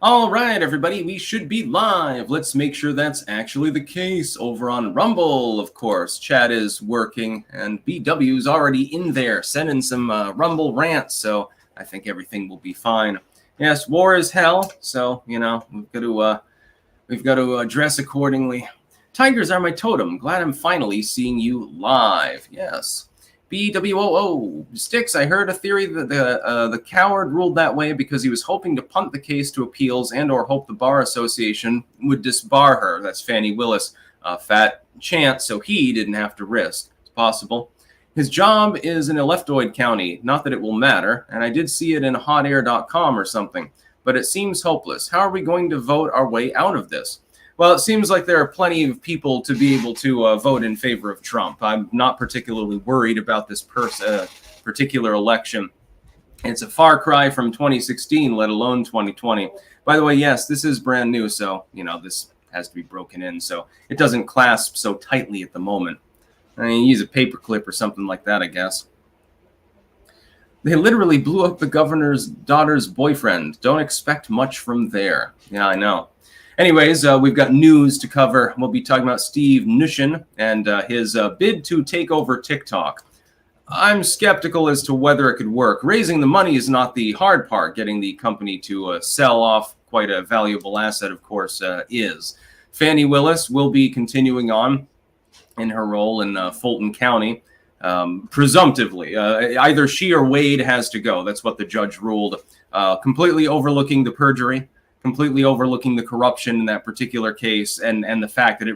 All right, everybody, we should be live. Let's make sure that's actually the case over on Rumble, of course. Chat is working, and BW's already in there sending some Rumble rants, so I think everything will be fine. Yes, war is hell, so, we've got to dress accordingly. Tigers are my totem. Glad I'm finally seeing you live. Yes. BWOO. Sticks, I heard a theory that the coward ruled that way because he was hoping to punt the case to appeals and or hope the Bar Association would disbar her. That's Fani Willis. Fat chance, so he didn't have to risk. It's possible. His job is in a leftoid county. Not that it will matter, and I did see it in hotair.com or something, but it seems hopeless. How are we going to vote our way out of this? Well, it seems like there are plenty of people to be able to vote in favor of Trump. I'm not particularly worried about this particular election. It's a far cry from 2016, let alone 2020. By the way, yes, this is brand new, so, this has to be broken in, so it doesn't clasp so tightly at the moment. I mean, use a paper clip or something like that, I guess. They literally blew up the governor's daughter's boyfriend. Don't expect much from there. Yeah, I know. Anyways, we've got news to cover. We'll be talking about Steve Mnuchin and his bid to take over TikTok. I'm skeptical as to whether it could work. Raising the money is not the hard part. Getting the company to sell off quite a valuable asset, of course, is. Fani Willis will be continuing on in her role in Fulton County. Presumptively, either she or Wade has to go. That's what the judge ruled, completely overlooking the perjury, completely overlooking the corruption in that particular case, and the fact that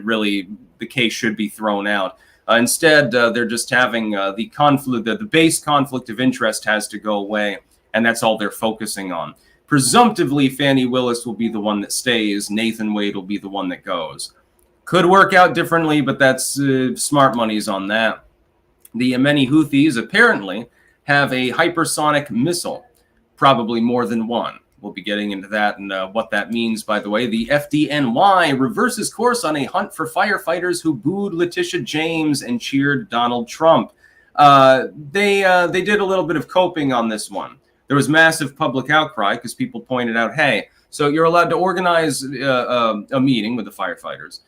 the case should be thrown out. Instead, they're just having the conflict, the base conflict of interest has to go away, and that's all they're focusing on. Presumptively, Fani Willis will be the one that stays. Nathan Wade will be the one that goes. Could work out differently, but that's smart money's on that. The Yemeni Houthis apparently have a hypersonic missile, probably more than one. We'll be getting into that and what that means, by the way. The FDNY reverses course on a hunt for firefighters who booed Letitia James and cheered Donald Trump. They did a little bit of coping on this one. There was massive public outcry because people pointed out, hey, so you're allowed to organize a meeting with the firefighters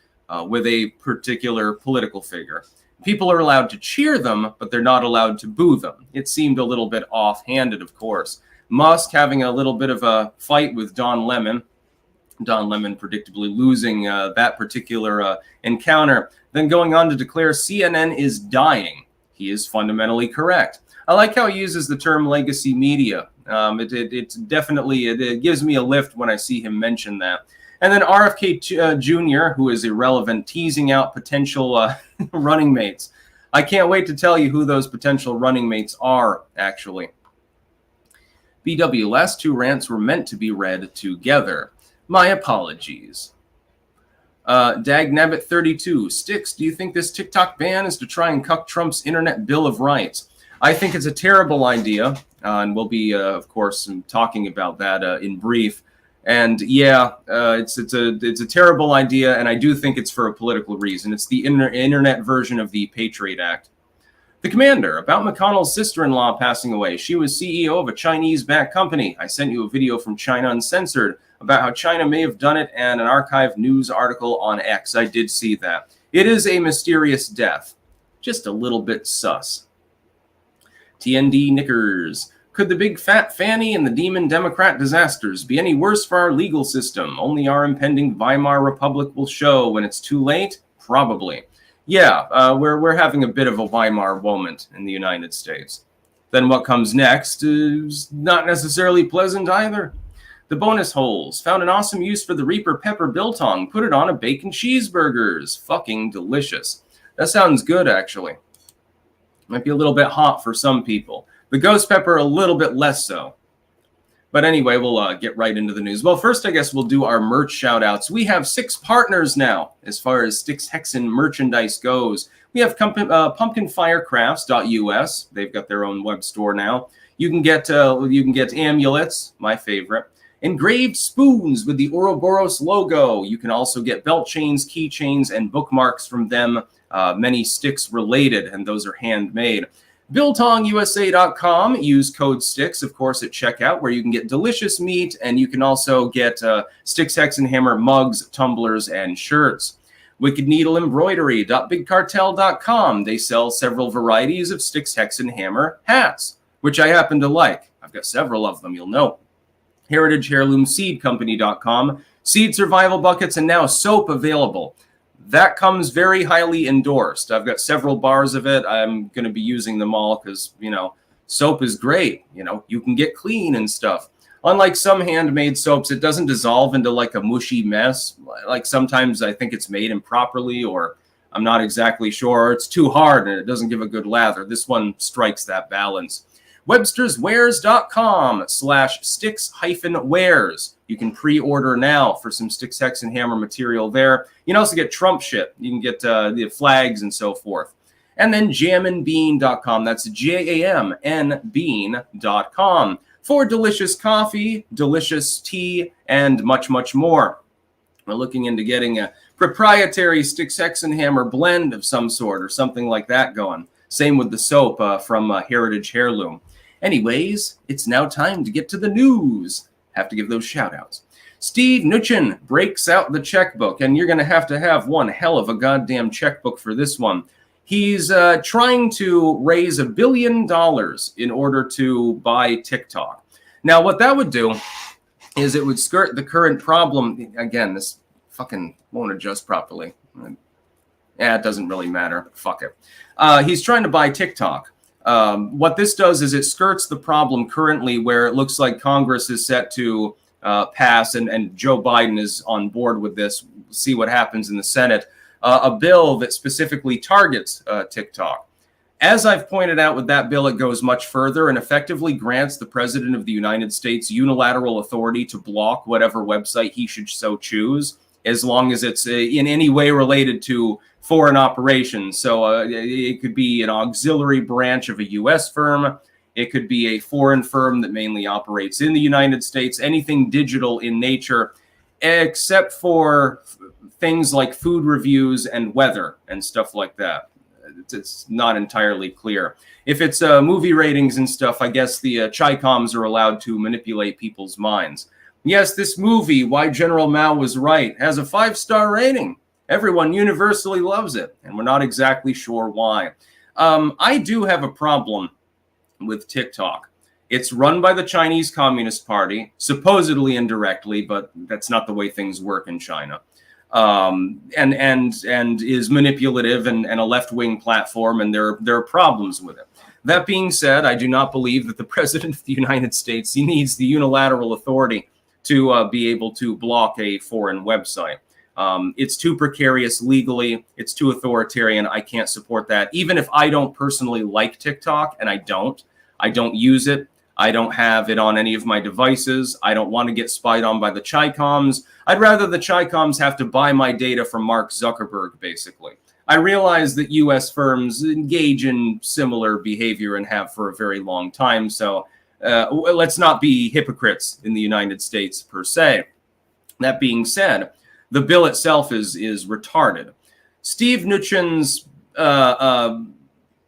with a particular political figure. People are allowed to cheer them, but they're not allowed to boo them. It seemed a little bit offhanded, of course. Musk having a little bit of a fight with Don Lemon. Don Lemon predictably losing that particular encounter. Then going on to declare CNN is dying. He is fundamentally correct. I like how he uses the term legacy media. It definitely gives me a lift when I see him mention that. And then RFK Jr., who is irrelevant, teasing out potential running mates. I can't wait to tell you who those potential running mates are, actually. BW, last two rants were meant to be read together. My apologies. Dagnabbit32, Sticks, do you think this TikTok ban is to try and cuck Trump's Internet Bill of Rights? I think it's a terrible idea, and we'll be, of course, talking about that in brief. And yeah, it's a terrible idea, and I do think it's for a political reason. It's the internet version of the Patriot Act. The Commander, about McConnell's sister-in-law passing away. She was CEO of a Chinese-backed company. I sent you a video from China Uncensored about how China may have done it and an archived news article on X. I did see that. It is a mysterious death. Just a little bit sus. TND Knickers. Could the big fat Fanny and the demon Democrat disasters be any worse for our legal system? Only our impending Weimar Republic will show. When it's too late? Probably. Yeah, we're having a bit of a Weimar moment in the United States. Then what comes next is not necessarily pleasant either. The bonus holes. Found an awesome use for the Reaper pepper biltong. Put it on a bacon cheeseburgers. Fucking delicious. That sounds good, actually. Might be a little bit hot for some people. The ghost pepper, a little bit less so. But anyway, we'll get right into the news. Well, first, I guess we'll do our merch shout-outs. We have 6 partners now as far as Sticks Hexen merchandise goes. We have pumpkinfirecrafts.us. They've got their own web store now. You can get amulets, my favorite. Engraved spoons with the Ouroboros logo. You can also get belt chains, keychains, and bookmarks from them. Many Sticks related, and those are handmade. BiltongUSA.com. Use code STIX, of course, at checkout, where you can get delicious meat, and you can also get Sticks, Hex, and Hammer mugs, tumblers, and shirts. Wicked Needle Embroidery.bigcartel.com. They sell several varieties of Sticks, Hex, and Hammer hats, which I happen to like. I've got several of them, you'll know. Heritage Heirloom Seed Company.com. Seed survival buckets and now soap available. That comes very highly endorsed. I've got several bars of it. I'm going to be using them all because, you know, soap is great. You know, you can get clean and stuff. Unlike some handmade soaps, it doesn't dissolve into like a mushy mess. Like sometimes I think it's made improperly, or I'm not exactly sure. Or it's too hard and it doesn't give a good lather. This one strikes that balance. Websterswares.com/sticks-wares. You can pre-order now for some Sticks, Hex, and Hammer material there. You can also get Trump shit. You can get the flags and so forth. And then jamandbean.com. That's JAMNbean.com for delicious coffee, delicious tea, and much, much more. We're looking into getting a proprietary Sticks, Hex, and Hammer blend of some sort or something like that going. Same with the soap from Heritage Heirloom. Anyways, it's now time to get to the news. Have to give those shout outs. Steve Mnuchin breaks out the checkbook, and you're going to have one hell of a goddamn checkbook for this one. He's trying to raise $1 billion in order to buy TikTok. Now, what that would do is it would skirt the current problem. Again, this fucking won't adjust properly. Yeah, it doesn't really matter. Fuck it. He's trying to buy TikTok. What this does is it skirts the problem currently where it looks like Congress is set to pass, and Joe Biden is on board with this. We'll see what happens in the Senate. A bill that specifically targets TikTok. As I've pointed out with that bill, it goes much further and effectively grants the President of the United States unilateral authority to block whatever website he should so choose, as long as it's in any way related to foreign operations. So it could be an auxiliary branch of a U.S. firm. It could be a foreign firm that mainly operates in the United States, anything digital in nature, except for things like food reviews and weather and stuff like that. It's not entirely clear. If it's movie ratings and stuff, I guess the Chi-Coms are allowed to manipulate people's minds. Yes, this movie, Why General Mao Was Right, has a 5-star rating. Everyone universally loves it, and we're not exactly sure why. I do have a problem with TikTok. It's run by the Chinese Communist Party, supposedly indirectly, but that's not the way things work in China. And is manipulative and a left-wing platform, and there are problems with it. That being said, I do not believe that the President of the United States needs the unilateral authority to be able to block a foreign website. It's too precarious legally. It's too authoritarian. I can't support that. Even if I don't personally like TikTok, and I don't use it. I don't have it on any of my devices. I don't want to get spied on by the Chi-Coms. I'd rather the Chi-Coms have to buy my data from Mark Zuckerberg, basically. I realize that U.S. firms engage in similar behavior and have for a very long time. So let's not be hypocrites in the United States per se. That being said, the bill itself is retarded. Steve Mnuchin's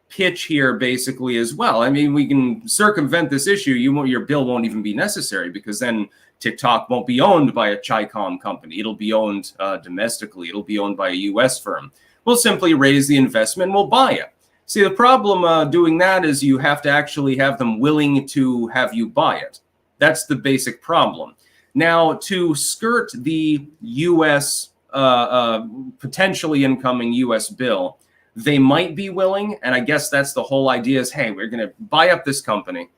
pitch here basically as well. I mean, we can circumvent this issue. Your bill won't even be necessary because then TikTok won't be owned by a Chi-Com company. It'll be owned domestically. It'll be owned by a U.S. firm. We'll simply raise the investment and we'll buy it. See, the problem doing that is you have to actually have them willing to have you buy it. That's the basic problem. Now, to skirt the U.S. Potentially incoming U.S. bill, they might be willing, and I guess that's the whole idea is, hey, we're going to buy up this company,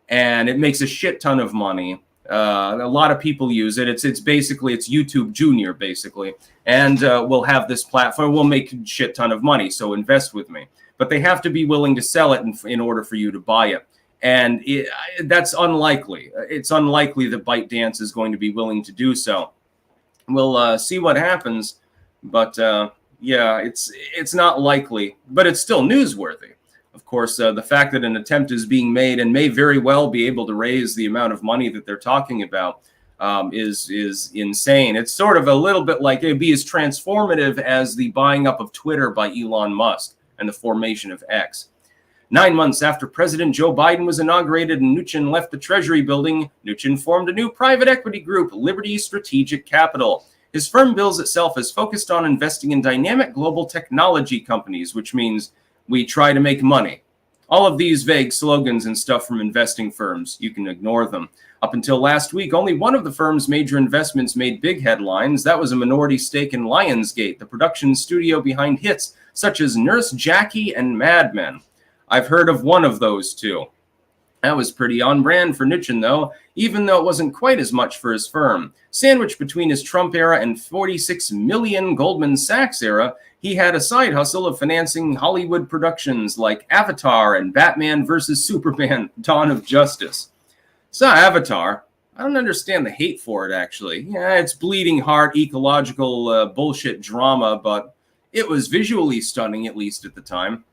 and it makes a shit ton of money. A lot of people use it. It's basically, it's YouTube Junior, basically, and we'll have this platform. We'll make a shit ton of money, so invest with me. But they have to be willing to sell it in order for you to buy it. And that's unlikely. It's unlikely that ByteDance is going to be willing to do so. We'll see what happens, but yeah, it's not likely, but it's still newsworthy. Of course, the fact that an attempt is being made and may very well be able to raise the amount of money that they're talking about is insane. It's sort of a little bit like it'd be as transformative as the buying up of Twitter by Elon Musk and the formation of X. 9 months after President Joe Biden was inaugurated and Mnuchin left the Treasury building, Mnuchin formed a new private equity group, Liberty Strategic Capital. His firm bills itself as focused on investing in dynamic global technology companies, which means we try to make money. All of these vague slogans and stuff from investing firms, you can ignore them. Up until last week, only one of the firm's major investments made big headlines. That was a minority stake in Lionsgate, the production studio behind hits such as Nurse Jackie and Mad Men. I've heard of one of those two. That was pretty on brand for Mnuchin, though, even though it wasn't quite as much for his firm. Sandwiched between his Trump era and 46 million Goldman Sachs era, he had a side hustle of financing Hollywood productions like Avatar and Batman vs. Superman, Dawn of Justice. So Avatar, I don't understand the hate for it, actually. Yeah, it's bleeding heart, ecological bullshit drama, but it was visually stunning, at least at the time.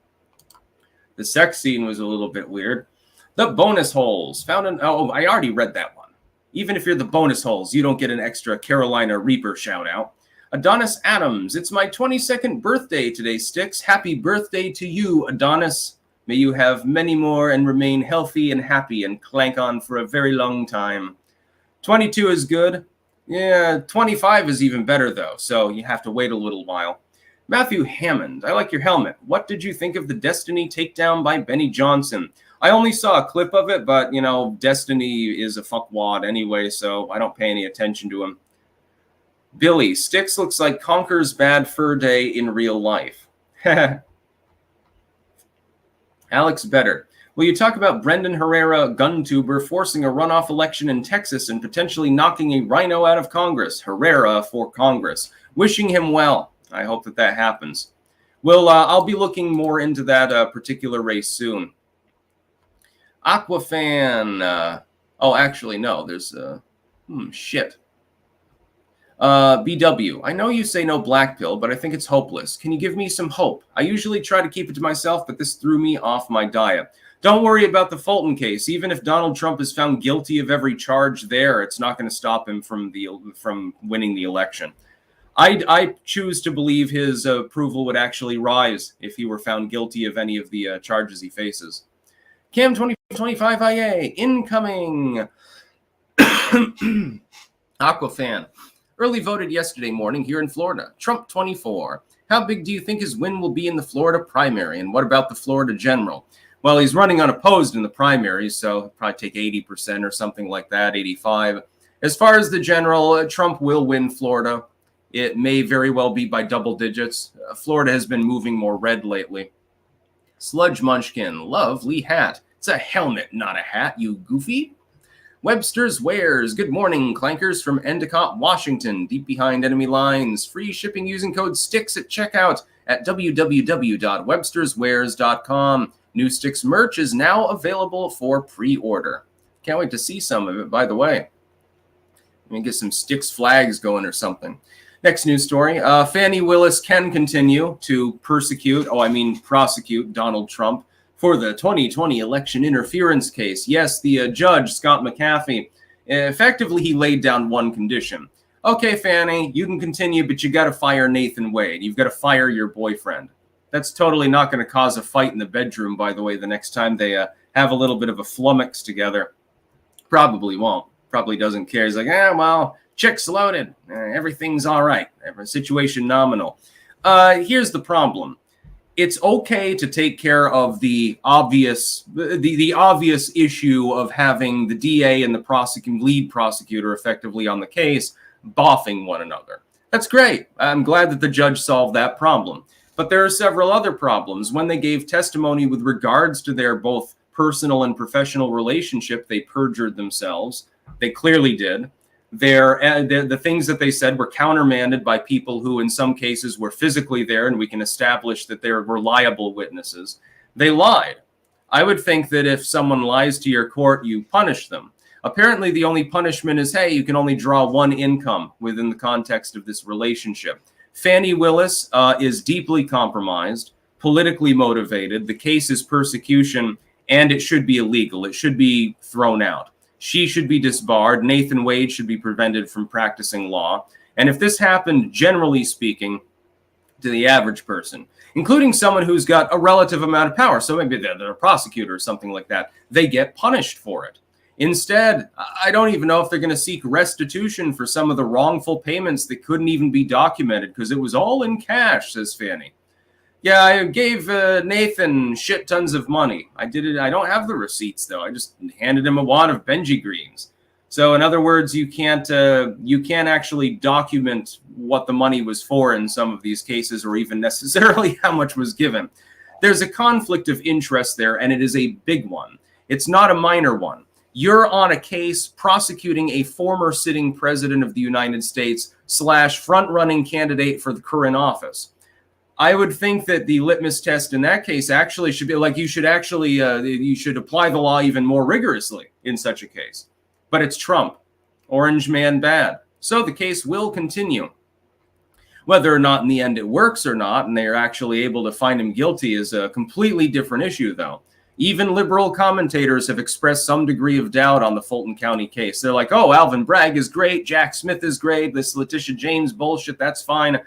The sex scene was a little bit weird. The bonus holes found in... Oh, I already read that one. Even if you're the bonus holes, you don't get an extra Carolina Reaper shout out. Adonis Adams, it's my 22nd birthday today, Sticks. Happy birthday to you, Adonis. May you have many more and remain healthy and happy and clank on for a very long time. 22 is good. Yeah, 25 is even better, though, so you have to wait a little while. Matthew Hammond, I like your helmet. What did you think of the Destiny takedown by Benny Johnson? I only saw a clip of it, but, you know, Destiny is a fuckwad anyway, so I don't pay any attention to him. Billy, Sticks looks like Conker's Bad Fur Day in real life. Alex Better, will you talk about Brendan Herrera, gun tuber, forcing a runoff election in Texas and potentially knocking a rhino out of Congress? Herrera for Congress. Wishing him well. I hope that happens. Well, I'll be looking more into that particular race soon. Aquafan. Oh, actually, no. There's shit. BW. I know you say no black pill, but I think it's hopeless. Can you give me some hope? I usually try to keep it to myself, but this threw me off my diet. Don't worry about the Fulton case. Even if Donald Trump is found guilty of every charge there, it's not going to stop him from winning the election. I choose to believe his approval would actually rise if he were found guilty of any of the charges he faces. Cam 2025 IA incoming. Aquafan. Early voted yesterday morning here in Florida. Trump 24. How big do you think his win will be in the Florida primary? And what about the Florida general? Well, he's running unopposed in the primaries, so he'll probably take 80% or something like that, 85. As far as the general, Trump will win Florida. It may very well be by double digits. Florida has been moving more red lately. Sludge Munchkin, lovely hat. It's a helmet, not a hat, you goofy. Webster's Wares, good morning, clankers from Endicott, Washington, deep behind enemy lines. Free shipping using code STICKS at checkout at www.websterswares.com. New Sticks merch is now available for pre-order. Can't wait to see some of it, by the way. Let me get some Sticks flags going or something. Next news story. Fani Willis can continue to prosecute Donald Trump for the 2020 election interference case. Yes, the judge, Scott McAfee, effectively he laid down one condition. Okay, Fani, you can continue, but you got to fire Nathan Wade. You've got to fire your boyfriend. That's totally not going to cause a fight in the bedroom, by the way, the next time they have a little bit of a flummox together. Probably won't. Probably doesn't care. He's like, well, chick's loaded. Everything's all right. Situation nominal. Here's the problem. It's okay to take care of the obvious issue of having the DA and the lead prosecutor effectively on the case boffing one another. That's great. I'm glad that the judge solved that problem. But there are several other problems. When they gave testimony with regards to their both personal and professional relationship, they perjured themselves. They clearly did. The things that they said were countermanded by people who in some cases were physically there, and we can establish that they're reliable witnesses. They lied. I would think that if someone lies to your court, you punish them. Apparently, the only punishment is, hey, you can only draw one income within the context of this relationship. Fani Willis is deeply compromised, politically motivated. The case is persecution, and it should be illegal. It should be thrown out. She should be disbarred. Nathan Wade should be prevented from practicing law. And if this happened, generally speaking, to the average person, including someone who's got a relative amount of power. So maybe they're a prosecutor or something like that. They get punished for it. Instead, I don't even know if they're going to seek restitution for some of the wrongful payments that couldn't even be documented because it was all in cash, says Fani. Yeah, I gave Nathan shit tons of money. I did it. I don't have the receipts, though. I just handed him a wad of Benji greens. So in other words, you can't actually document what the money was for in some of these cases, or even necessarily how much was given. There's a conflict of interest there, and it is a big one. It's not a minor one. You're on a case prosecuting a former sitting president of the United States / front-running candidate for the current office. I would think that the litmus test in that case actually should be like you should apply the law even more rigorously in such a case. But it's Trump, orange man bad. So the case will continue. Whether or not in the end it works or not, and they're actually able to find him guilty, is a completely different issue, though. Even liberal commentators have expressed some degree of doubt on the Fulton County case. They're like, oh, Alvin Bragg is great, Jack Smith is great, this Letitia James bullshit, that's fine.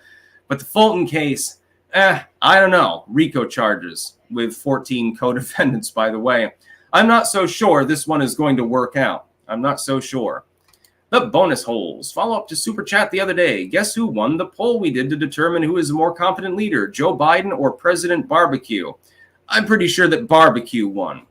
But the Fulton case, I don't know. RICO charges with 14 co-defendants, by the way. I'm not so sure this one is going to work out. I'm not so sure. The bonus holes. Follow up to Super Chat the other day. Guess who won the poll we did to determine who is a more competent leader, Joe Biden or President Barbecue? I'm pretty sure that Barbecue won.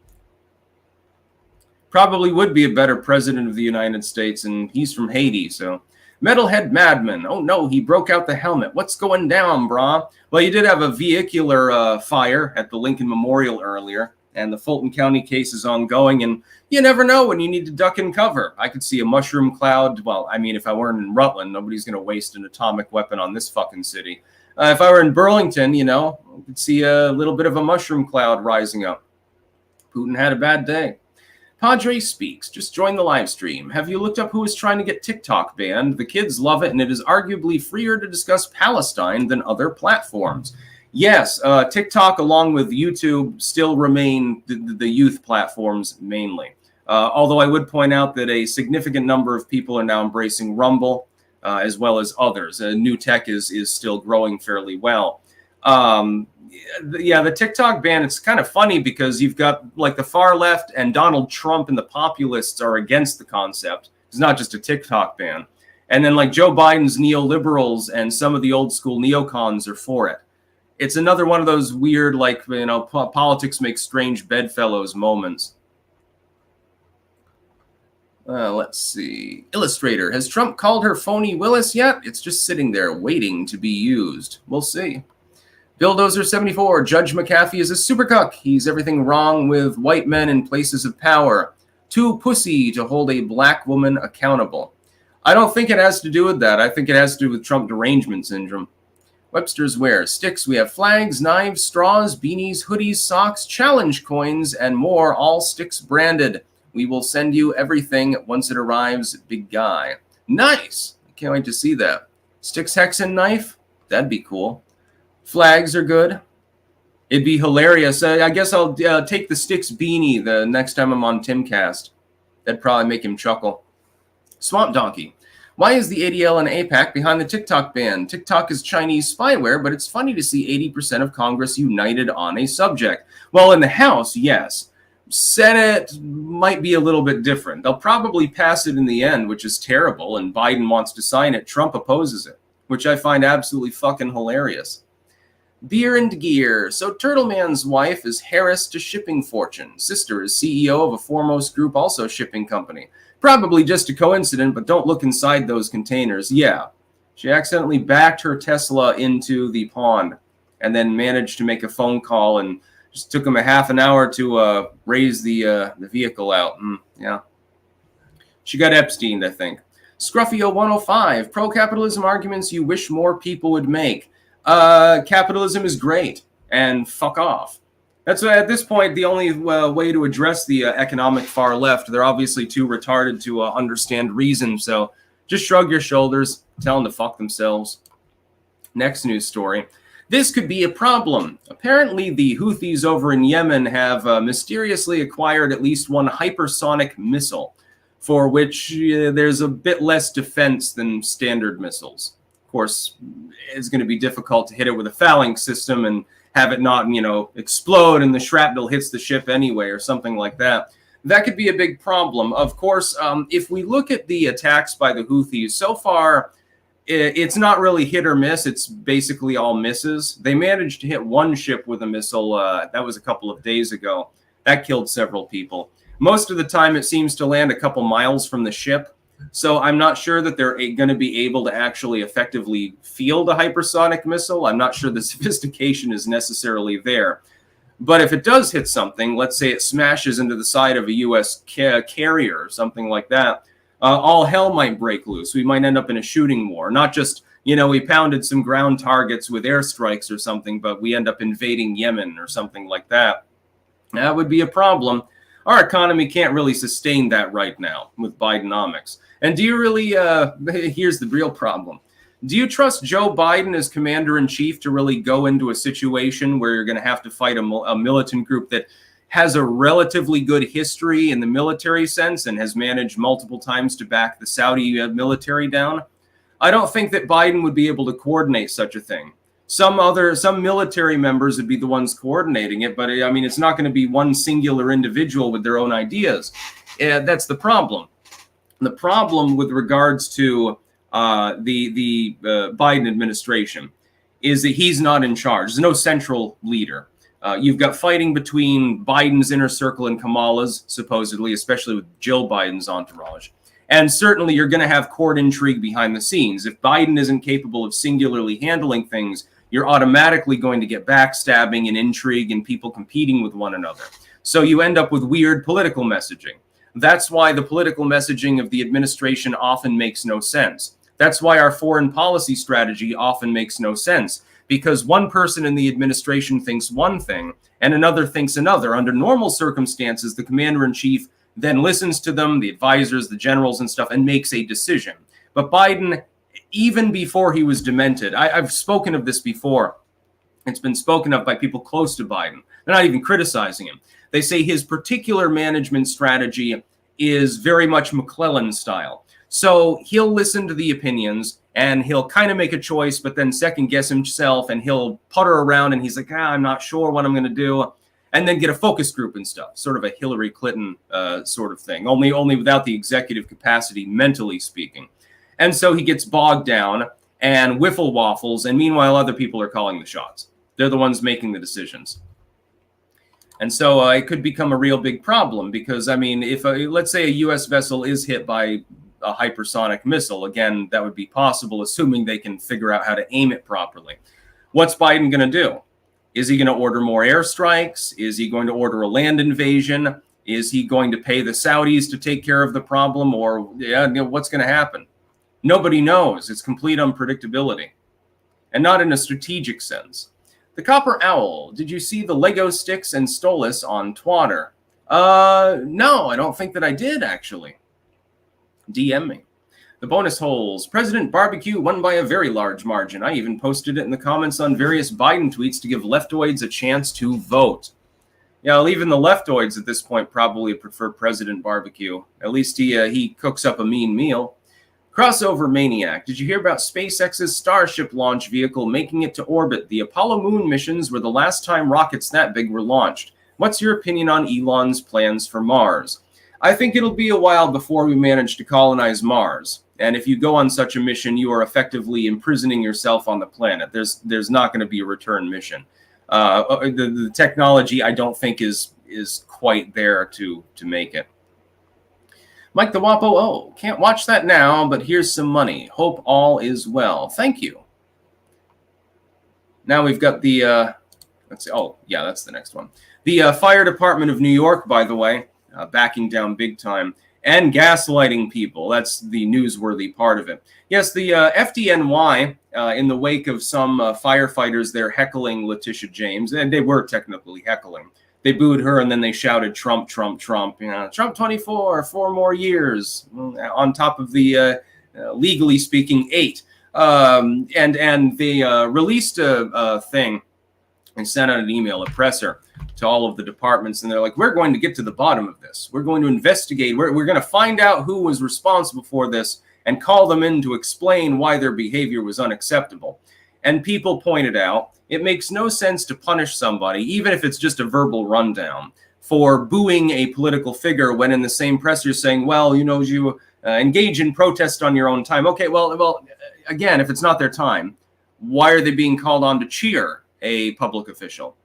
Probably would be a better president of the United States, and he's from Haiti, so... Metalhead Madman. Oh no, he broke out the helmet. What's going down, brah? Well, you did have a vehicular fire at the Lincoln Memorial earlier, and the Fulton County case is ongoing, and you never know when you need to duck and cover. I could see a mushroom cloud. Well, I mean, if I weren't in Rutland, nobody's going to waste an atomic weapon on this fucking city. If I were in Burlington, you know, I could see a little bit of a mushroom cloud rising up. Putin had a bad day. Padre Speaks, just join the live stream. Have you looked up who is trying to get TikTok banned? The kids love it, and it is arguably freer to discuss Palestine than other platforms. Yes, TikTok, along with YouTube, still remain the youth platforms mainly. Although I would point out that a significant number of people are now embracing Rumble, as well as others. New tech is still growing fairly well. The TikTok ban, it's kind of funny because you've got like the far left and Donald Trump and the populists are against the concept. It's not just a TikTok ban. And then like Joe Biden's neoliberals and some of the old school neocons are for it. It's another one of those weird, like, you know, politics makes strange bedfellows moments. Let's see. Illustrator, has Trump called her Fani Willis yet? It's just sitting there waiting to be used. We'll see. Billdozer74, Judge McAfee is a super cuck. He's everything wrong with white men in places of power. Too pussy to hold a black woman accountable. I don't think it has to do with that. I think it has to do with Trump derangement syndrome. Webster's Wear. Sticks, we have flags, knives, straws, beanies, hoodies, socks, challenge coins, and more, all Sticks branded. We will send you everything once it arrives, big guy. Nice! I can't wait to see that. Sticks, hex, and knife? That'd be cool. Flags are good. It'd be hilarious. I guess I'll take the Sticks beanie the next time I'm on Timcast. That'd probably make him chuckle. Swamp Donkey. Why is the ADL and AIPAC behind the TikTok ban? TikTok is Chinese spyware, but it's funny to see 80% of Congress united on a subject. Well, in the House, yes. Senate might be a little bit different. They'll probably pass it in the end, which is terrible, and Biden wants to sign it. Trump opposes it, which I find absolutely fucking hilarious. Beer and Gear. So Turtle Man's wife is Harris to Shipping Fortune. Sister is CEO of a Foremost Group, also shipping company. Probably just a coincidence, but don't look inside those containers. Yeah, she accidentally backed her Tesla into the pond and then managed to make a phone call and just took him a half an hour to raise the vehicle out. Yeah. She got Epstein, I think. Scruffio 105. Pro-capitalism arguments you wish more people would make. Capitalism is great, and fuck off. That's at this point the only way to address the economic far left. They're obviously too retarded to understand reason, so just shrug your shoulders, tell them to fuck themselves. Next news story. This could be a problem. Apparently, the Houthis over in Yemen have mysteriously acquired at least one hypersonic missile, for which there's a bit less defense than standard missiles. course, it's going to be difficult to hit it with a phalanx system and have it not, explode and the shrapnel hits the ship anyway or something like that. That could be a big problem. Of course, if we look at the attacks by the Houthis, so far, it's not really hit or miss. It's basically all misses. They managed to hit one ship with a missile. That was a couple of days ago. That killed several people. Most of the time, it seems to land a couple miles from the ship. So I'm not sure that they're going to be able to actually effectively field a hypersonic missile. I'm not sure the sophistication is necessarily there. But if it does hit something, let's say it smashes into the side of a U.S. carrier or something like that, all hell might break loose. We might end up in a shooting war. Not just, we pounded some ground targets with airstrikes or something, but we end up invading Yemen or something like that. That would be a problem. Our economy can't really sustain that right now with Bidenomics. And do you really, here's the real problem. Do you trust Joe Biden as commander-in-chief to really go into a situation where you're going to have to fight a militant group that has a relatively good history in the military sense and has managed multiple times to back the Saudi military down? I don't think that Biden would be able to coordinate such a thing. Some military members would be the ones coordinating it, but I mean, it's not going to be one singular individual with their own ideas. That's the problem. The problem with regards to the Biden administration is that he's not in charge. There's no central leader. You've got fighting between Biden's inner circle and Kamala's, supposedly, especially with Jill Biden's entourage. And certainly you're going to have court intrigue behind the scenes. If Biden isn't capable of singularly handling things, you're automatically going to get backstabbing and intrigue and people competing with one another. So you end up with weird political messaging. That's why the political messaging of the administration often makes no sense. That's why our foreign policy strategy often makes no sense, because one person in the administration thinks one thing and another thinks another. Under normal circumstances, the commander-in-chief then listens to them, the advisors, the generals and stuff, and makes a decision. But Biden, even before he was demented, I've spoken of this before. It's been spoken of by people close to Biden. They're not even criticizing him. They say his particular management strategy is very much McClellan style. So he'll listen to the opinions and he'll kind of make a choice, but then second guess himself and he'll putter around and he's like, I'm not sure what I'm going to do. And then get a focus group and stuff, sort of a Hillary Clinton sort of thing, only without the executive capacity, mentally speaking. And so he gets bogged down and wiffle waffles, and meanwhile other people are calling the shots. They're the ones making the decisions. And so it could become a real big problem because, I mean, if let's say a U.S. vessel is hit by a hypersonic missile, again, that would be possible, assuming they can figure out how to aim it properly. What's Biden going to do? Is he going to order more airstrikes? Is he going to order a land invasion? Is he going to pay the Saudis to take care of the problem? Or what's going to happen? Nobody knows. It's complete unpredictability. And not in a strategic sense. The Copper Owl, did you see the Lego sticks and Stolas on Twitter? No, I don't think that I did, actually. DM me. The bonus holes. President Barbecue won by a very large margin. I even posted it in the comments on various Biden tweets to give leftoids a chance to vote. Yeah, well, even the leftoids at this point probably prefer President Barbecue. At least he cooks up a mean meal. Crossover Maniac. Did you hear about SpaceX's Starship launch vehicle making it to orbit? The Apollo moon missions were the last time rockets that big were launched. What's your opinion on Elon's plans for Mars? I think it'll be a while before we manage to colonize Mars. And if you go on such a mission, you are effectively imprisoning yourself on the planet. There's not going to be a return mission. The technology, I don't think, is quite there to make it. Mike the Wapo, can't watch that now, but here's some money. Hope all is well. Thank you. Now we've got the, let's see, that's the next one. The Fire Department of New York, by the way, backing down big time, and gaslighting people. That's the newsworthy part of it. Yes, the FDNY, in the wake of some firefighters there heckling Letitia James, and they were technically heckling. They booed her and then they shouted, Trump, Trump, Trump. Trump 24, 4 more years, on top of the, legally speaking, 8. And they released a thing and sent out an email, a presser, to all of the departments. And they're like, we're going to get to the bottom of this. We're going to investigate. We're going to find out who was responsible for this. and call them in to explain why their behavior was unacceptable. And people pointed out it makes no sense to punish somebody, even if it's just a verbal rundown, for booing a political figure when in the same press you're saying, well, you engage in protest on your own time. Okay, well, again, if it's not their time, why are they being called on to cheer a public official?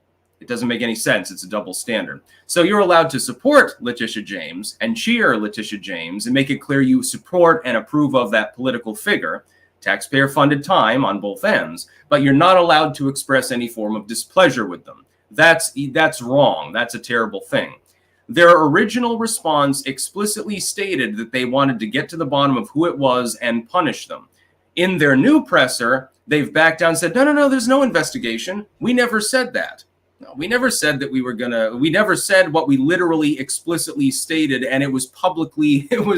It doesn't make any sense. It's a double standard. So you're allowed to support Letitia James and cheer Letitia James and make it clear you support and approve of that political figure, taxpayer-funded time on both ends, but you're not allowed to express any form of displeasure with them. That's wrong. That's a terrible thing. Their original response explicitly stated that they wanted to get to the bottom of who it was and punish them. In their new presser, they've backed down and said, no, there's no investigation. We never said that. No, we never said that we never said what we literally explicitly stated, and it was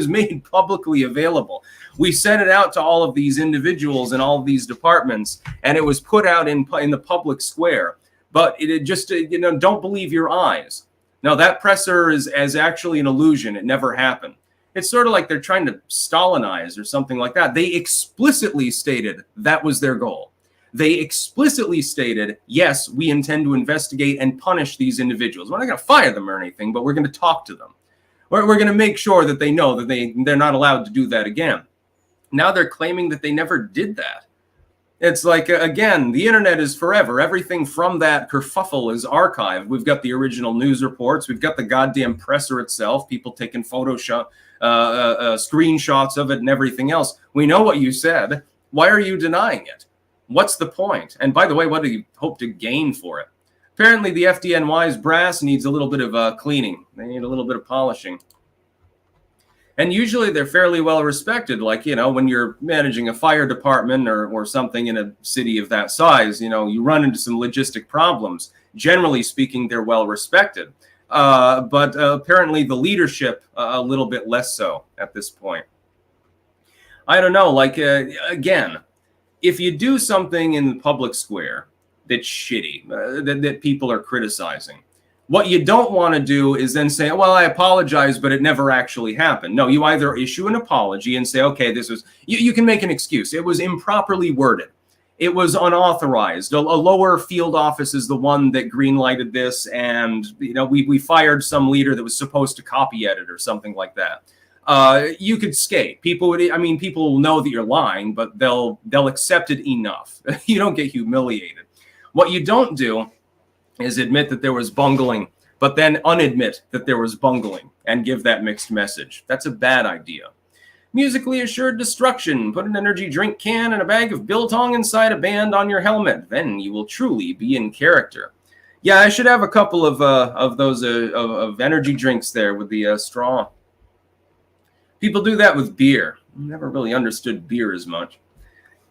made publicly available. We sent it out to all of these individuals and all of these departments, and it was put out in the public square. But it just, don't believe your eyes. No, that presser is actually an illusion. It never happened. It's sort of like they're trying to Stalinize or something like that. They explicitly stated that was their goal. They explicitly stated, yes, we intend to investigate and punish these individuals. We're not going to fire them or anything, but we're going to talk to them. We're going to make sure that they know that they're not allowed to do that again. Now they're claiming that they never did that. It's like, again, the internet is forever. Everything from that kerfuffle is archived. We've got the original news reports. We've got the goddamn presser itself, people taking Photoshop, screenshots of it and everything else. We know what you said. Why are you denying it? What's the point? And by the way, what do you hope to gain for it? Apparently, the FDNY's brass needs a little bit of cleaning. They need a little bit of polishing. And usually they're fairly well respected. Like, when you're managing a fire department or something in a city of that size, you run into some logistic problems. Generally speaking, they're well respected. But apparently the leadership, a little bit less so at this point. I don't know, again, if you do something in the public square that's shitty, that people are criticizing, what you don't want to do is then say, well, I apologize, but it never actually happened. No, you either issue an apology and say, okay, this was, you can make an excuse. It was improperly worded. It was unauthorized. A lower field office is the one that greenlighted this, and we fired some leader that was supposed to copy edit or something like that. You could skate. People will know that you're lying, but they'll accept it enough. You don't get humiliated. What you don't do is admit that there was bungling, but then unadmit that there was bungling and give that mixed message. That's a bad idea. Musically assured destruction. Put an energy drink can and a bag of biltong inside a band on your helmet. Then you will truly be in character. Yeah, I should have a couple of those of energy drinks there with the straw. People do that with beer. Never really understood beer as much.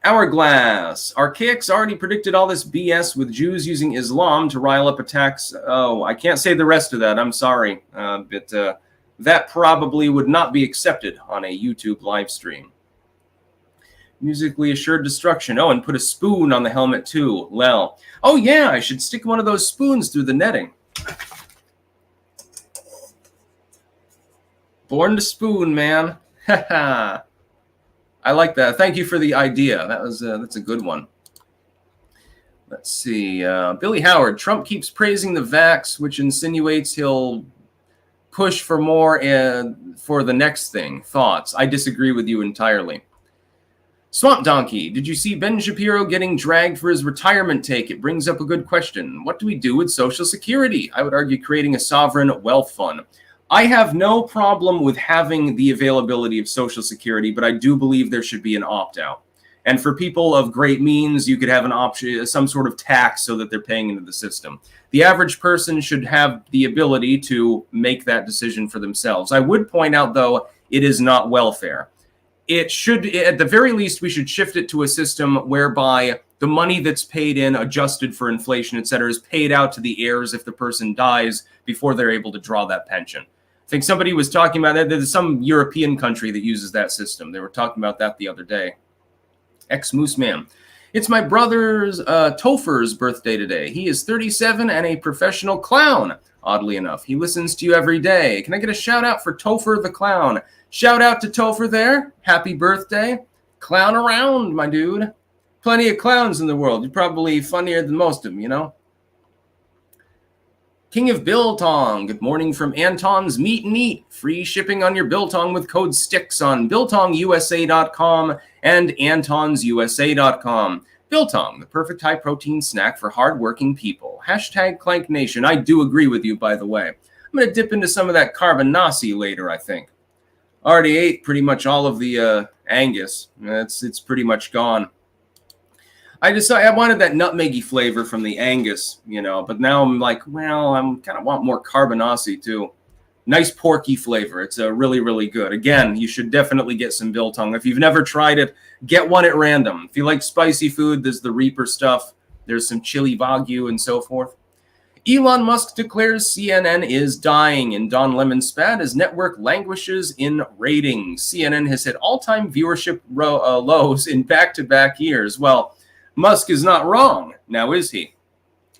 Hourglass. Archaics already predicted all this BS with Jews using Islam to rile up attacks. Oh, I can't say the rest of that. I'm sorry. But that probably would not be accepted on a YouTube live stream. Musically assured destruction. Oh, and put a spoon on the helmet too. Well. Oh, yeah, I should stick one of those spoons through the netting. Born to spoon, man. Haha. I like that. Thank you for the idea. That's a good one. Let's see. Billy Howard. Trump keeps praising the vax, which insinuates he'll push for more for the next thing. Thoughts? I disagree with you entirely. Swamp Donkey. Did you see Ben Shapiro getting dragged for his retirement take? It brings up a good question. What do we do with Social Security? I would argue creating a sovereign wealth fund. I have no problem with having the availability of Social Security, but I do believe there should be an opt-out. And for people of great means, you could have an option, some sort of tax so that they're paying into the system. The average person should have the ability to make that decision for themselves. I would point out, though, it is not welfare. It should, at the very least, we should shift it to a system whereby the money that's paid in, adjusted for inflation, et cetera, is paid out to the heirs if the person dies before they're able to draw that pension. I think somebody was talking about that. There's some European country that uses that system. They were talking about that the other day. Ex-Moose Man. It's my brother's Topher's birthday today. He is 37 and a professional clown, oddly enough. He listens to you every day. Can I get a shout out for Topher the clown? Shout out to Topher there. Happy birthday. Clown around, my dude. Plenty of clowns in the world. You're probably funnier than most of them, you know? King of Biltong, good morning from Anton's Meat and Eat. Free shipping on your Biltong with code STICKS on BiltongUSA.com and AntonsUSA.com. Biltong, the perfect high-protein snack for hardworking people. Hashtag Clank Nation. I do agree with you, by the way. I'm going to dip into some of that carbonasi later, I think. Already ate pretty much all of the Angus. It's pretty much gone. I decided I wanted that nutmeggy flavor from the Angus, you know, but now I'm like, well, I'm kind of want more carbonasi too. Nice porky flavor. It's really, really good. Again, you should definitely get some biltong. If you've never tried it, get one at random. If you like spicy food, there's the Reaper stuff. There's some chili Wagyu and so forth. Elon Musk declares CNN is dying in Don Lemon spat as network languishes in ratings. CNN has hit all-time viewership lows in back-to-back years. Well, Musk is not wrong, now is he?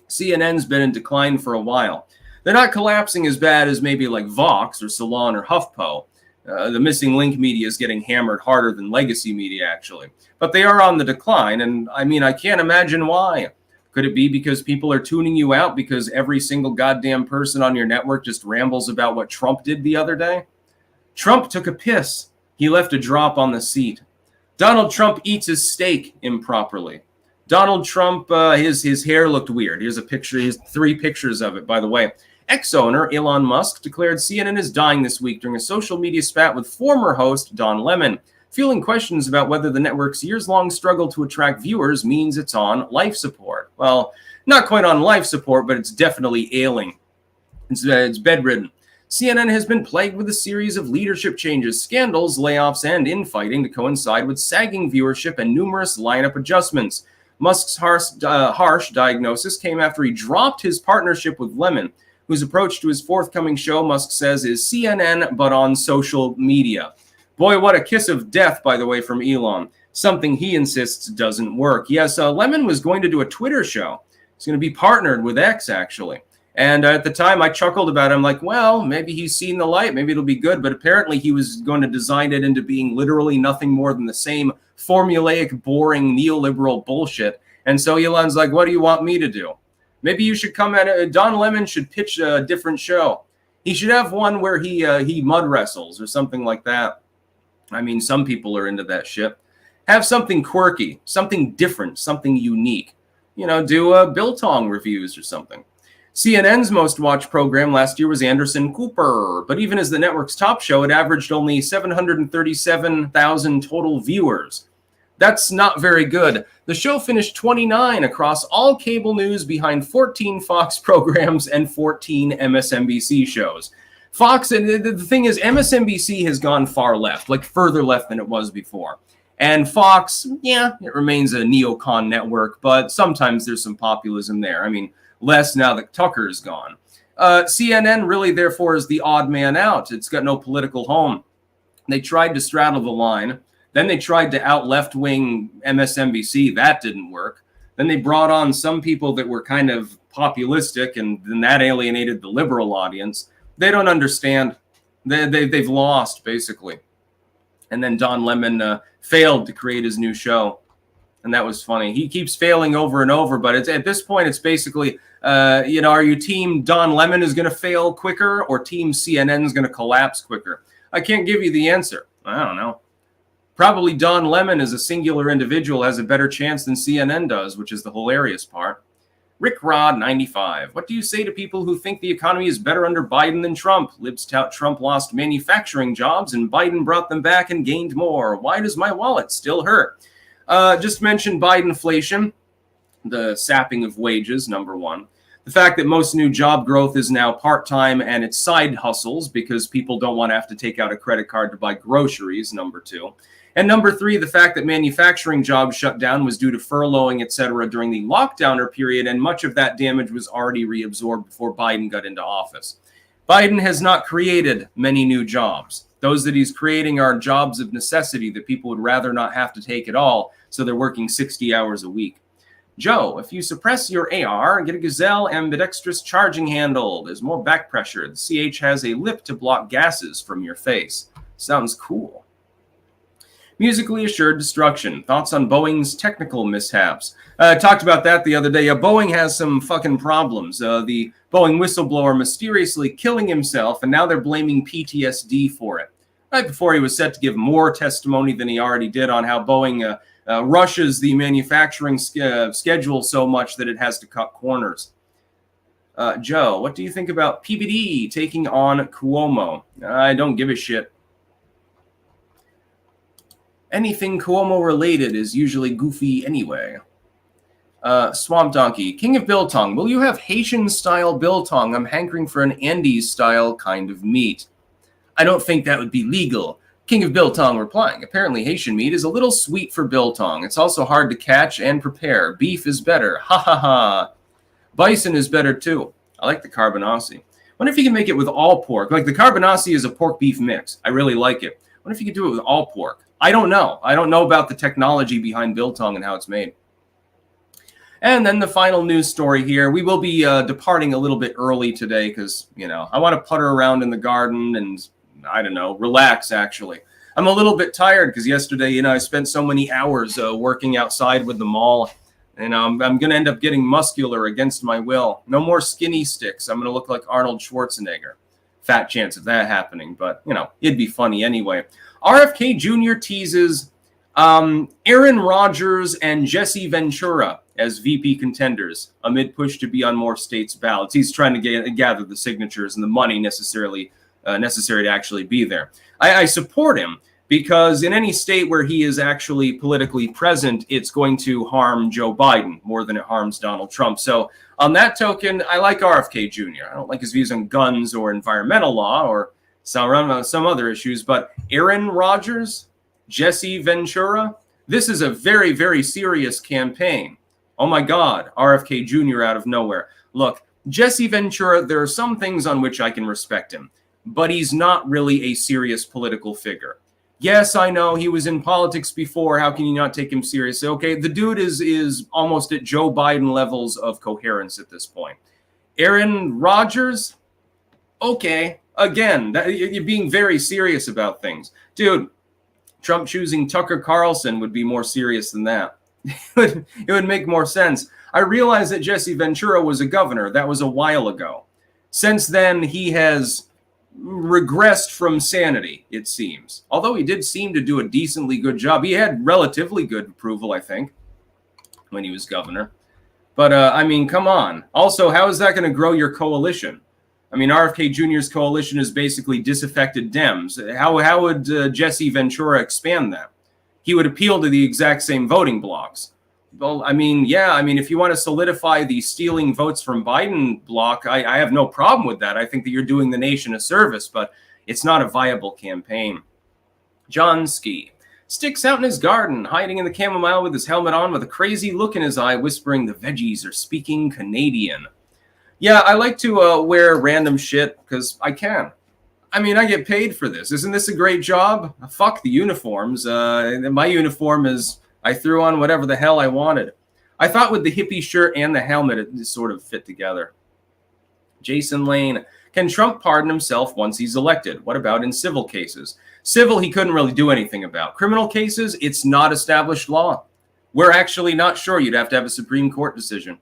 CNN's been in decline for a while. They're not collapsing as bad as maybe like Vox or Salon or HuffPo. The missing link media is getting hammered harder than legacy media, actually. But they are on the decline, and I mean, I can't imagine why. Could it be because people are tuning you out because every single goddamn person on your network just rambles about what Trump did the other day? Trump took a piss. He left a drop on the seat. Donald Trump eats his steak improperly. Donald Trump, his hair looked weird. Here's a picture. Here's 3 pictures of it, by the way. Ex-owner Elon Musk declared CNN is dying this week during a social media spat with former host Don Lemon, fueling questions about whether the network's years-long struggle to attract viewers means it's on life support. Well, not quite on life support, but it's definitely ailing. It's bedridden. CNN has been plagued with a series of leadership changes, scandals, layoffs, and infighting to coincide with sagging viewership and numerous lineup adjustments. Musk's harsh diagnosis came after he dropped his partnership with Lemon, whose approach to his forthcoming show, Musk says, is CNN, but on social media. Boy, what a kiss of death, by the way, from Elon. Something he insists doesn't work. Yes, Lemon was going to do a Twitter show. He's going to be partnered with X, actually. And at the time, I chuckled about it. I'm like, well, maybe he's seen the light. Maybe it'll be good. But apparently, he was going to design it into being literally nothing more than the same formulaic, boring, neoliberal bullshit. And so Elon's like, what do you want me to do? Maybe you should come at it. Don Lemon should pitch a different show. He should have one where he mud wrestles or something like that. I mean, some people are into that shit. Have something quirky, something different, something unique. You know, do Biltong reviews or something. CNN's most watched program last year was Anderson Cooper, but even as the network's top show, it averaged only 737,000 total viewers. That's not very good. The show finished 29 across all cable news behind 14 Fox programs and 14 MSNBC shows. Fox, and the thing is, MSNBC has gone far left, like further left than it was before. And Fox, yeah, it remains a neocon network, but sometimes there's some populism there. I mean, less now that Tucker's gone. CNN really, therefore, is the odd man out. It's got no political home. They tried to straddle the line. Then they tried to out left-wing MSNBC. That didn't work. Then they brought on some people that were kind of populistic, and then that alienated the liberal audience. They don't understand. They've lost, basically. And then Don Lemon failed to create his new show. And that was funny. He keeps failing over and over, but at this point, it's basically, are you team Don Lemon is going to fail quicker or team CNN is going to collapse quicker? I can't give you the answer. I don't know. Probably Don Lemon as a singular individual has a better chance than CNN does, which is the hilarious part. Rick Rod, 95. What do you say to people who think the economy is better under Biden than Trump? Libs tout Trump lost manufacturing jobs and Biden brought them back and gained more. Why does my wallet still hurt? Just mentioned Bidenflation, the sapping of wages, number one. The fact that most new job growth is now part-time and it's side hustles because people don't want to have to take out a credit card to buy groceries, number two. And number three, the fact that manufacturing jobs shut down was due to furloughing, et cetera, during the lockdowner period, and much of that damage was already reabsorbed before Biden got into office. Biden has not created many new jobs. Those that he's creating are jobs of necessity that people would rather not have to take at all, so they're working 60 hours a week. Joe, if you suppress your AR, get a Gazelle ambidextrous charging handle. There's more back pressure. The CH has a lip to block gases from your face. Sounds cool. Musically assured destruction. Thoughts on Boeing's technical mishaps? Talked about that the other day. Boeing has some fucking problems. The Boeing whistleblower mysteriously killing himself, and now they're blaming PTSD for it. Right before he was set to give more testimony than he already did on how Boeing rushes the manufacturing schedule so much that it has to cut corners. Joe, what do you think about PBD taking on Cuomo? I don't give a shit. Anything Cuomo related is usually goofy anyway. Swamp Donkey, King of Biltong, will you have Haitian-style biltong? I'm hankering for an Andes-style kind of meat. I don't think that would be legal. King of Biltong replying, apparently Haitian meat is a little sweet for biltong. It's also hard to catch and prepare. Beef is better. Ha ha ha. Bison is better too. I like the carbonasi. Wonder if you can make it with all pork. Like the carbonasi is a pork-beef mix. I really like it. Wonder if you could do it with all pork. I don't know. I don't know about the technology behind biltong and how it's made. And then the final news story here. We will be departing a little bit early today because, I want to putter around in the garden and, I don't know, relax, actually. I'm a little bit tired because yesterday, I spent so many hours working outside with the mall. And I'm going to end up getting muscular against my will. No more skinny sticks. I'm going to look like Arnold Schwarzenegger. Fat chance of that happening, but, it'd be funny anyway. RFK Jr. teases Aaron Rodgers and Jesse Ventura as VP contenders amid push to be on more states' ballots. He's trying to gather the signatures and the money necessary to actually be there. I support him because in any state where he is actually politically present, it's going to harm Joe Biden more than it harms Donald Trump. So on that token, I like RFK Jr. I don't like his views on guns or environmental law or some other issues, but Aaron Rodgers, Jesse Ventura, this is a very, very serious campaign. Oh my God, RFK Jr. out of nowhere. Look, Jesse Ventura, there are some things on which I can respect him, but he's not really a serious political figure. Yes, I know he was in politics before. How can you not take him seriously? Okay, the dude is almost at Joe Biden levels of coherence at this point. Aaron Rodgers, okay. Again, you're being very serious about things. Dude, Trump choosing Tucker Carlson would be more serious than that. It would make more sense. I realize that Jesse Ventura was a governor. That was a while ago. Since then, he has regressed from sanity, it seems. Although he did seem to do a decently good job. He had relatively good approval, I think, when he was governor. But, come on. Also, how is that going to grow your coalition? RFK Jr.'s coalition is basically disaffected Dems. How would Jesse Ventura expand that? He would appeal to the exact same voting blocks. Well, if you want to solidify the stealing votes from Biden block, I have no problem with that. I think that you're doing the nation a service, but it's not a viable campaign. John Ski sticks out in his garden, hiding in the chamomile with his helmet on with a crazy look in his eye, whispering the veggies are speaking Canadian. Yeah, I like to wear random shit because I can. I get paid for this. Isn't this a great job? Fuck the uniforms. My uniform is I threw on whatever the hell I wanted. I thought with the hippie shirt and the helmet, it sort of fit together. Jason Lane, can Trump pardon himself once he's elected? What about in civil cases? Civil, he couldn't really do anything about. Criminal cases, it's not established law. We're actually not sure. You'd have to have a Supreme Court decision.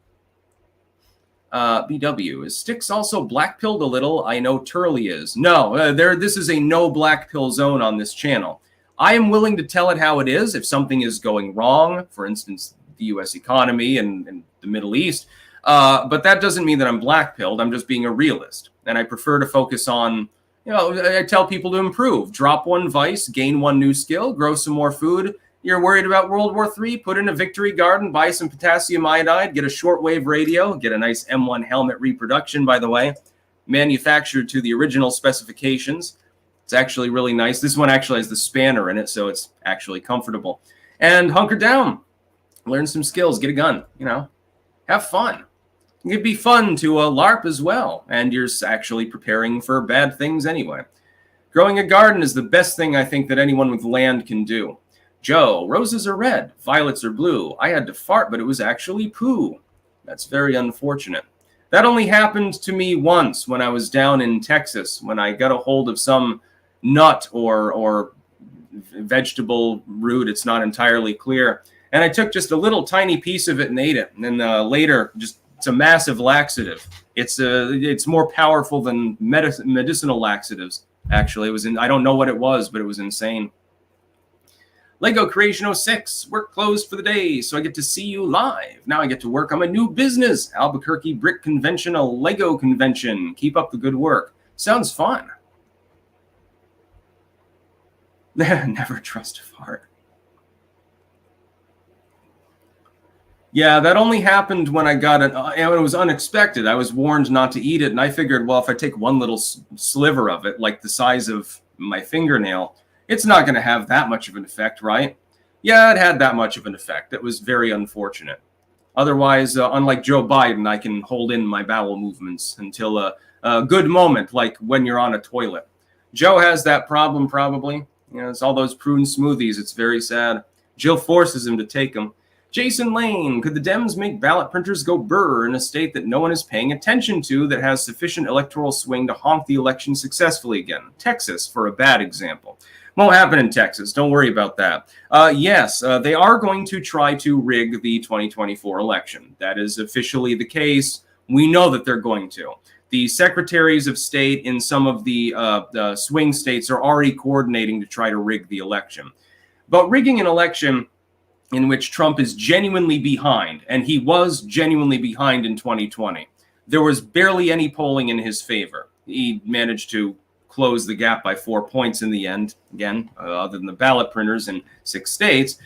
BW, is Styx also black-pilled a little? I know Turley is. No, this is a no black pill zone on this channel. I am willing to tell it how it is if something is going wrong, for instance, the U.S. economy and the Middle East. But that doesn't mean that I'm black-pilled. I'm just being a realist. And I prefer to focus on, I tell people to improve. Drop one vice, gain one new skill, grow some more food. You're worried about World War III? Put in a victory garden, buy some potassium iodide, get a shortwave radio, get a nice M1 helmet reproduction, by the way, manufactured to the original specifications. It's actually really nice. This one actually has the spanner in it, so it's actually comfortable. And hunker down. Learn some skills. Get a gun. Have fun. It could be fun to LARP as well, and you're actually preparing for bad things anyway. Growing a garden is the best thing I think that anyone with land can do. Joe, roses are red, violets are blue. I had to fart, but it was actually poo. That's very unfortunate. That only happened to me once when I was down in Texas, when I got a hold of some nut or vegetable root. It's not entirely clear. And I took just a little tiny piece of it and ate it. And then later, it's a massive laxative. It's more powerful than medicinal laxatives. Actually, I don't know what it was, but it was insane. Lego Creation 06, work closed for the day, so I get to see you live. Now I get to work on my new business, Albuquerque Brick Convention, a Lego convention. Keep up the good work. Sounds fun. Never trust a fart. Yeah, that only happened when I got it. It was unexpected. I was warned not to eat it, and I figured, well, if I take one little sliver of it, like the size of my fingernail, it's not going to have that much of an effect, right? Yeah, it had that much of an effect. It was very unfortunate. Otherwise, unlike Joe Biden, I can hold in my bowel movements until a good moment, like when you're on a toilet. Joe has that problem, probably. It's all those prune smoothies. It's very sad. Jill forces him to take them. Jason Lane, could the Dems make ballot printers go brr in a state that no one is paying attention to that has sufficient electoral swing to honk the election successfully again? Texas, for a bad example. Won't happen in Texas. Don't worry about that. Yes, they are going to try to rig the 2024 election. That is officially the case. We know that they're going to. The secretaries of state in some of the swing states are already coordinating to try to rig the election. But rigging an election in which Trump is genuinely behind, and he was genuinely behind in 2020, there was barely any polling in his favor. He managed to close the gap by 4 points in the end. Again, other than the ballot printers in 6 states,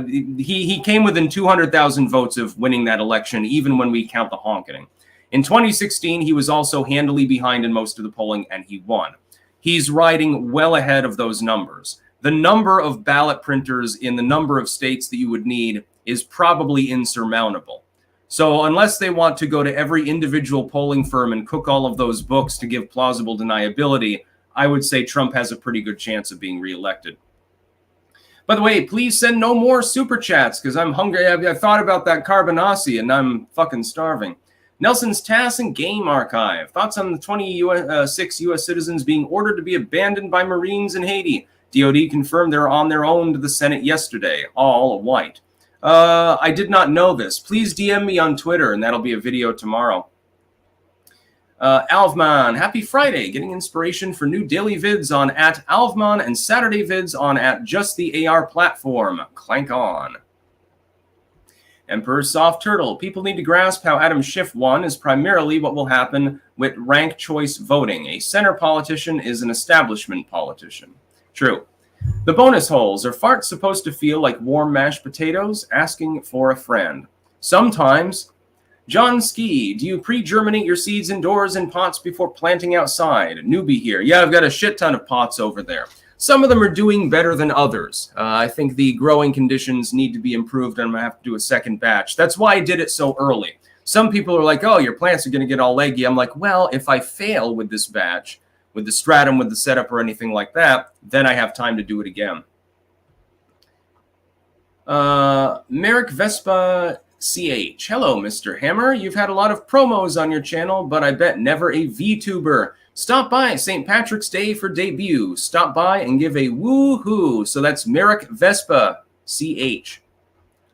he came within 200,000 votes of winning that election, even when we count the honking. In 2016, he was also handily behind in most of the polling, and he won. He's riding well ahead of those numbers. The number of ballot printers in the number of states that you would need is probably insurmountable. So unless they want to go to every individual polling firm and cook all of those books to give plausible deniability, I would say Trump has a pretty good chance of being reelected. By the way, please send no more super chats because I'm hungry. I thought about that carbonasi and I'm fucking starving. Nelson's TASS and Game Archive. Thoughts on the 26 U.S. citizens being ordered to be abandoned by Marines in Haiti? DOD confirmed they're on their own to the Senate yesterday, all white. I did not know this. Please DM me on Twitter, and that'll be a video tomorrow. Alvman, happy Friday. Getting inspiration for new daily vids on @Alvman and Saturday vids on @JustTheAR platform. Clank on. Emperor Soft Turtle. People need to grasp how Adam Schiff won is primarily what will happen with rank choice voting. A center politician is an establishment politician. True. The bonus holes. Are farts supposed to feel like warm mashed potatoes? Asking for a friend. Sometimes. John Ski, do you pre-germinate your seeds indoors in pots before planting outside? Newbie here. Yeah, I've got a shit ton of pots over there. Some of them are doing better than others. I think the growing conditions need to be improved, and I'm going to have to do a second batch. That's why I did it so early. Some people are like, oh, your plants are going to get all leggy. I'm like, well, if I fail with this batch, with the stratum, with the setup, or anything like that, then I have time to do it again. Merrick Vespa CH. Hello, Mr. Hammer. You've had a lot of promos on your channel, but I bet never a VTuber. Stop by St. Patrick's Day for debut. Stop by and give a woohoo. So that's Merrick Vespa CH.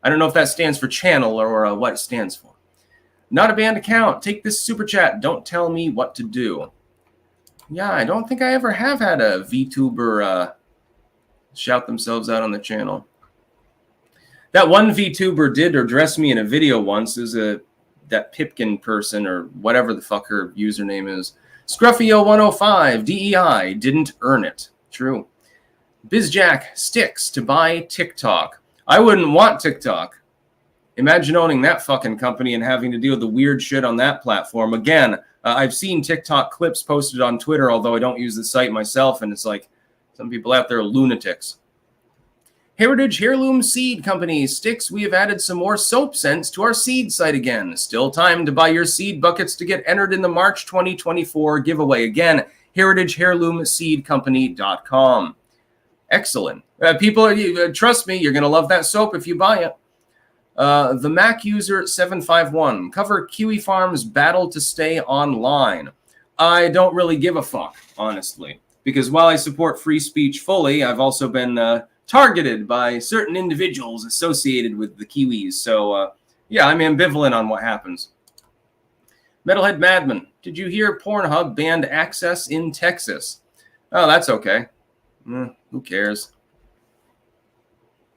I don't know if that stands for channel or what it stands for. Not a banned account. Take this super chat. Don't tell me what to do. Yeah, I don't think I ever have had a VTuber shout themselves out on the channel. That one VTuber did address me in a video once. Is that Pipkin person or whatever the fuck her username is. Scruffio105 DEI didn't earn it. True. BizJack sticks to buy TikTok. I wouldn't want TikTok. Imagine owning that fucking company and having to deal with the weird shit on that platform. Again, I've seen TikTok clips posted on Twitter, although I don't use the site myself, and it's like some people out there are lunatics. Heritage Heirloom Seed Company. Sticks, we have added some more soap scents to our seed site again. Still time to buy your seed buckets to get entered in the March 2024 giveaway. Again, heritageheirloomseedcompany.com. Excellent. People, trust me, you're going to love that soap if you buy it. The Mac user 751. Cover Kiwi Farm's battle to stay online. I don't really give a fuck, honestly, because while I support free speech fully, I've also been targeted by certain individuals associated with the Kiwis. So, yeah, I'm ambivalent on what happens. Metalhead Madman. Did you hear Pornhub banned access in Texas? Oh, that's okay. Who cares?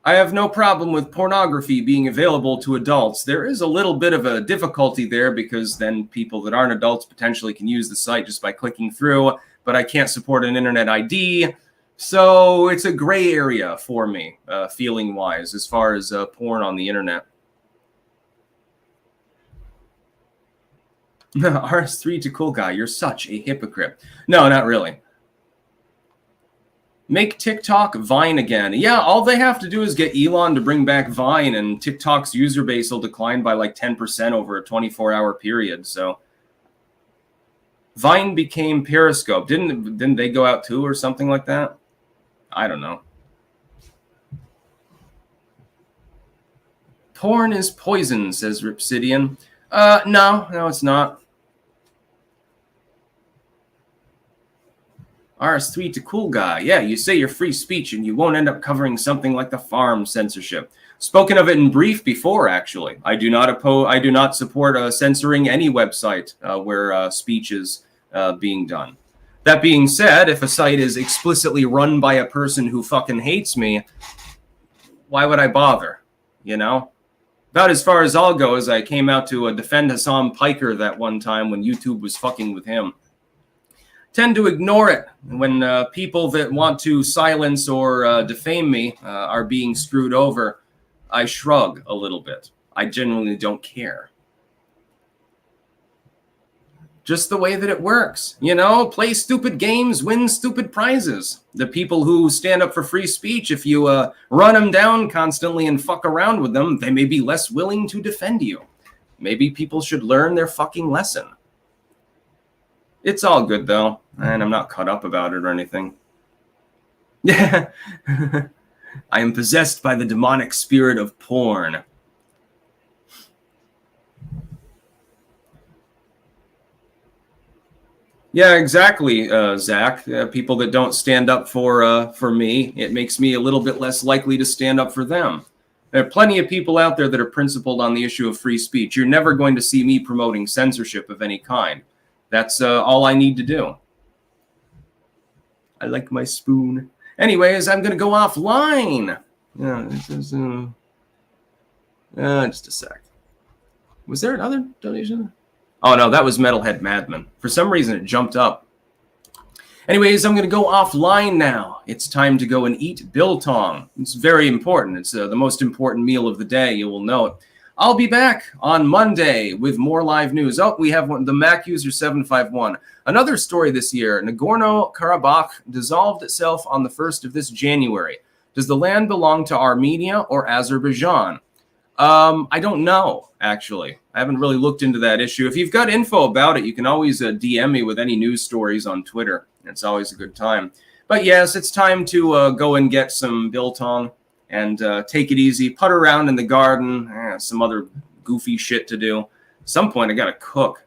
I have no problem with pornography being available to adults. There is a little bit of a difficulty there because then people that aren't adults potentially can use the site just by clicking through, but I can't support an internet ID. So it's a gray area for me, feeling-wise, as far as porn on the internet. RS3 to cool guy, you're such a hypocrite. No, not really. Make TikTok Vine again. Yeah, all they have to do is get Elon to bring back Vine, and TikTok's user base will decline by like 10% over a 24-hour period. So Vine became Periscope. Didn't they go out too or something like that? I don't know. Porn is poison, says Ripsidian. No, it's not. RS3 to cool guy. Yeah, you say you're free speech and you won't end up covering something like the farm censorship. Spoken of it in brief before, actually. I do not support censoring any website where speech is being done. That being said, if a site is explicitly run by a person who fucking hates me, why would I bother? You know? About as far as I'll go is I came out to defend Hassan Piker that one time when YouTube was fucking with him. Tend to ignore it when people that want to silence or defame me are being screwed over. I shrug a little bit. I genuinely don't care. Just the way that it works. You know, play stupid games, win stupid prizes. The people who stand up for free speech, if you run them down constantly and fuck around with them, they may be less willing to defend you. Maybe people should learn their fucking lesson. It's all good, though, and I'm not caught up about it or anything. Yeah. I am possessed by the demonic spirit of porn. Yeah, exactly, Zach. People that don't stand up for me, it makes me a little bit less likely to stand up for them. There are plenty of people out there that are principled on the issue of free speech. You're never going to see me promoting censorship of any kind. That's all I need to do. I like my spoon. Anyways, I'm going to go offline. Yeah, this is, just a sec. Was there another donation? Oh, no, that was Metalhead Madman. For some reason, it jumped up. Anyways, I'm going to go offline now. It's time to go and eat biltong. It's very important. It's the most important meal of the day, you will know it. I'll be back on Monday with more live news. Oh, we have the Mac user 751. Another story this year. Nagorno-Karabakh dissolved itself on the 1st of this January. Does the land belong to Armenia or Azerbaijan? I don't know, actually. I haven't really looked into that issue. If you've got info about it, you can always DM me with any news stories on Twitter. It's always a good time. But yes, it's time to go and get some biltong. And take it easy, putter around in the garden, some other goofy shit to do. At some point, I gotta cook.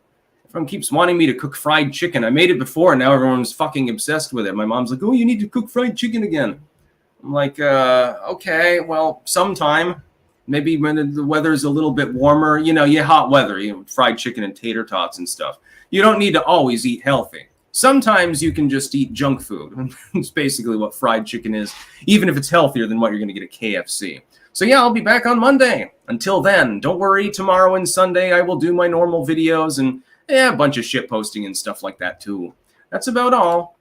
Everyone keeps wanting me to cook fried chicken. I made it before, and now everyone's fucking obsessed with it. My mom's like, oh, you need to cook fried chicken again. I'm like, okay, well, sometime. Maybe when the weather's a little bit warmer. You know, hot weather, fried chicken and tater tots and stuff. You don't need to always eat healthy. Sometimes you can just eat junk food. It's basically what fried chicken is, even if it's healthier than what you're going to get at KFC. So yeah, I'll be back on Monday. Until then, don't worry, tomorrow and Sunday I will do my normal videos and a bunch of shit posting and stuff like that too. That's about all.